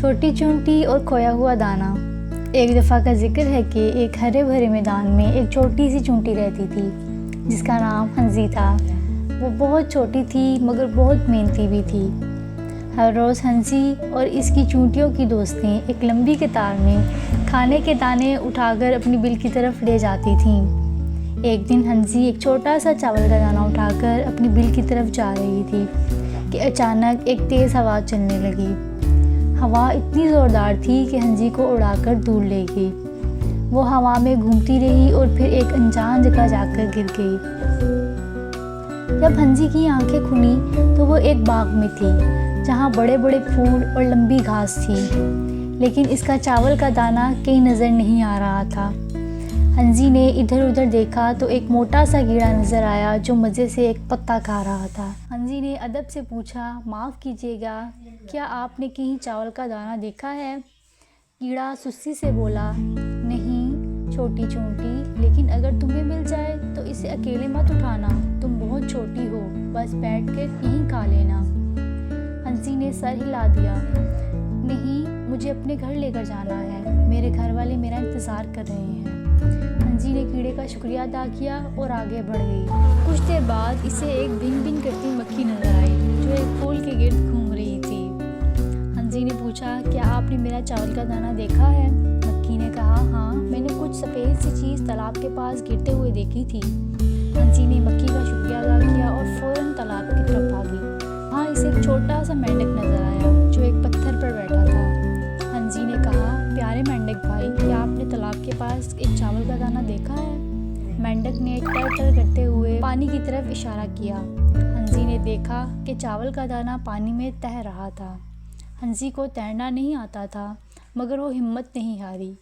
छोटी चूंटी और खोया हुआ दाना। एक दफ़ा का जिक्र है कि एक हरे भरे मैदान में एक छोटी सी चूंटी रहती थी जिसका नाम हंसी था। वो बहुत छोटी थी मगर बहुत मेहनती भी थी। हर रोज़ हंसी और इसकी चूंटियों की दोस्तें एक लंबी कतार में खाने के दाने उठाकर अपनी बिल की तरफ ले जाती थीं। एक दिन हंसी एक छोटा सा चावल का दाना उठाकर अपनी बिल की तरफ जा रही थी कि अचानक एक तेज़ हवा चलने लगी। हवा इतनी ज़ोरदार थी कि हंसी को उड़ाकर दूर ले गई। वो हवा में घूमती रही और फिर एक अनजान जगह जाकर गिर गई। जब हंसी की आंखें खुली तो वो एक बाग में थी जहाँ बड़े बड़े फूल और लंबी घास थी, लेकिन इसका चावल का दाना कहीं नज़र नहीं आ रहा था। हंसी ने इधर उधर देखा तो एक मोटा सा कीड़ा नज़र आया जो मज़े से एक पत्ता खा रहा था। हंसी ने अदब से पूछा, माफ़ कीजिएगा, क्या आपने कहीं चावल का दाना देखा है? कीड़ा सुस्ती से बोला, नहीं छोटी चूंटी, लेकिन अगर तुम्हें मिल जाए तो इसे अकेले मत उठाना, तुम बहुत छोटी हो, बस बैठ कर यहीं खा लेना। हंसी ने सर हिला दिया, नहीं, मुझे अपने घर लेकर जाना है, मेरे घर वाले मेरा इंतज़ार कर रहे हैं। हंसी ने कीड़े का शुक्रिया अदा किया और आगे बढ़ गई। कुछ देर बाद इसे एक भिन भिन करती मक्खी नजर आई जो एक फूल के गिर्द घूम रही थी। हंसी ने पूछा, क्या आपने मेरा चावल का दाना देखा है? मक्खी ने कहा, हाँ, मैंने कुछ सफ़ेद सी चीज़ तालाब के पास गिरते हुए देखी थी। हंसी ने मक्खी का शुक्रिया अदा किया और फ़ौरन तालाब की तरफ भागी। हाँ, इसे एक छोटा सा मेंढक नजर आया जो एक पत्थर पर बैठा था। हंसी ने कहा, प्यारे मेंढक भाई, क्या आपने तालाब के पास एक चावल का दाना देखा है? मेंढक ने टर टर करते हुए पानी की तरफ इशारा किया। हंसी ने देखा कि चावल का दाना पानी में तैर रहा था। हंसी को तैरना नहीं आता था मगर वो हिम्मत नहीं हारी।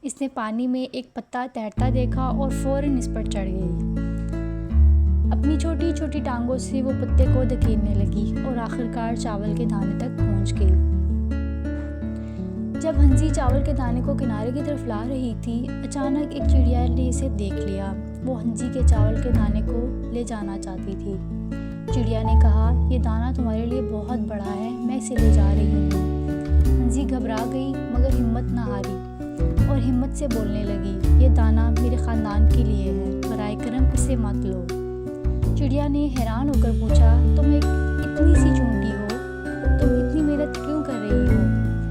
इसने पानी में एक पत्ता तैरता देखा और फ़ौरन इस पर चढ़ गई। अपनी छोटी छोटी टांगों से वो पत्ते को धकेलने लगी और आखिरकार चावल के दाने तक पहुंच गई। जब हंसी चावल के दाने को किनारे की तरफ ला रही थी, अचानक एक चिड़िया ने इसे देख लिया। वो हंसी के चावल के दाने को ले जाना चाहती थी। चिड़िया ने कहा, ये दाना तुम्हारे लिए बहुत बड़ा है, मैं इसे ले जा रही हूँ। हंसी घबरा गई मगर हिम्मत ना हारी और हिम्मत से बोलने लगी, ये दाना मेरे ख़ानदान के लिए है, बराए करम इसे मत लो। चिड़िया ने हैरान होकर पूछा, तुम एक इतनी सी चूंटी हो, तुम इतनी मेहनत क्यों कर रही हो?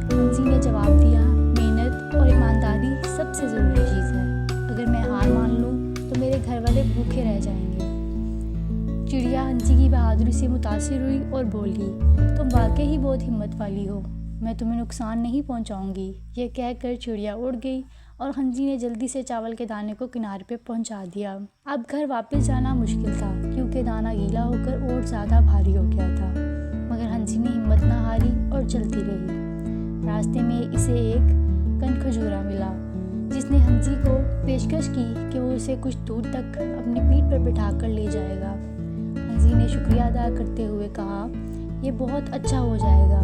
हंसी ने जवाब दिया, मेहनत और ईमानदारी सबसे ज़रूरी चीज़ है, अगर मैं हार मान लूँ तो मेरे घर वाले भूखे रह जाएंगे। चिड़िया हंसी की बहादुरी से मुतासिर हुई और बोली, तुम वाकई ही बहुत हिम्मत वाली हो, मैं तुम्हें नुकसान नहीं पहुँचाऊँगी। यह कहकर चिड़िया उड़ गई और हंसी ने जल्दी से चावल के दाने को किनारे पे पहुँचा दिया। अब घर वापस जाना मुश्किल था क्योंकि दाना गीला होकर और ज़्यादा भारी हो गया था, मगर हंसी ने हिम्मत ना हारी और चलती रही। रास्ते में इसे एक कनखजूरा मिला जिसने हंसी को पेशकश की कि वो उसे कुछ दूर तक अपनी पीठ पर बिठाकर ले जाएगा। हंसी ने शुक्रिया अदा करते हुए कहा, यह बहुत अच्छा हो जाएगा,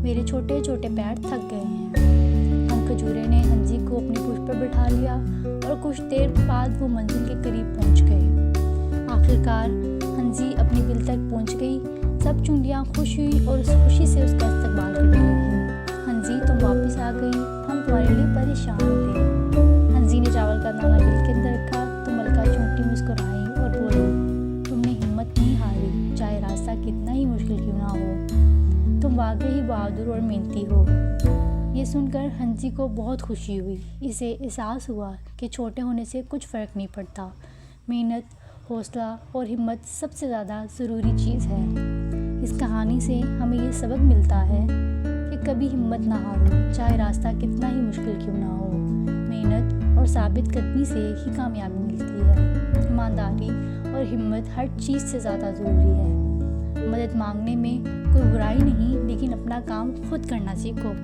मेरे छोटे छोटे पैर थक गए हैं। कनखजूरे ने हंसी को अपनी पीठ पर बिठा लिया और कुछ देर बाद वो मंजिल के करीब पहुंच गए। आखिरकार हंसी अपनी बिल तक पहुंच गई। सब चूंटियाँ खुश हुई और उस खुशी से उसका इस्तकबाल करने लगी। हंसी, तुम वापस आ गई, हम तुम्हारे लिए परेशान थे। हंसी ने चावल का दाना बिल के अंदर रखा तो मलका चूंटी मुस्कुराई और बोली, तुमने हिम्मत नहीं हारी, चाहे रास्ता कितना ही मुश्किल क्यों ना हो, तुम वाकई ही बहादुर और मेहनती हो। ये सुनकर हंसी को बहुत खुशी हुई। इसे एहसास हुआ कि छोटे होने से कुछ फ़र्क नहीं पड़ता, मेहनत, हौसला और हिम्मत सबसे ज़्यादा ज़रूरी चीज़ है। इस कहानी से हमें ये सबक मिलता है कि कभी हिम्मत ना हारो, चाहे रास्ता कितना ही मुश्किल क्यों ना हो। मेहनत और साबित कदमी से ही कामयाबी मिलती है। ईमानदारी और हिम्मत हर चीज़ से ज़्यादा ज़रूरी है। मदद मांगने में कोई बुराई नहीं, लेकिन अपना काम खुद करना सीखो।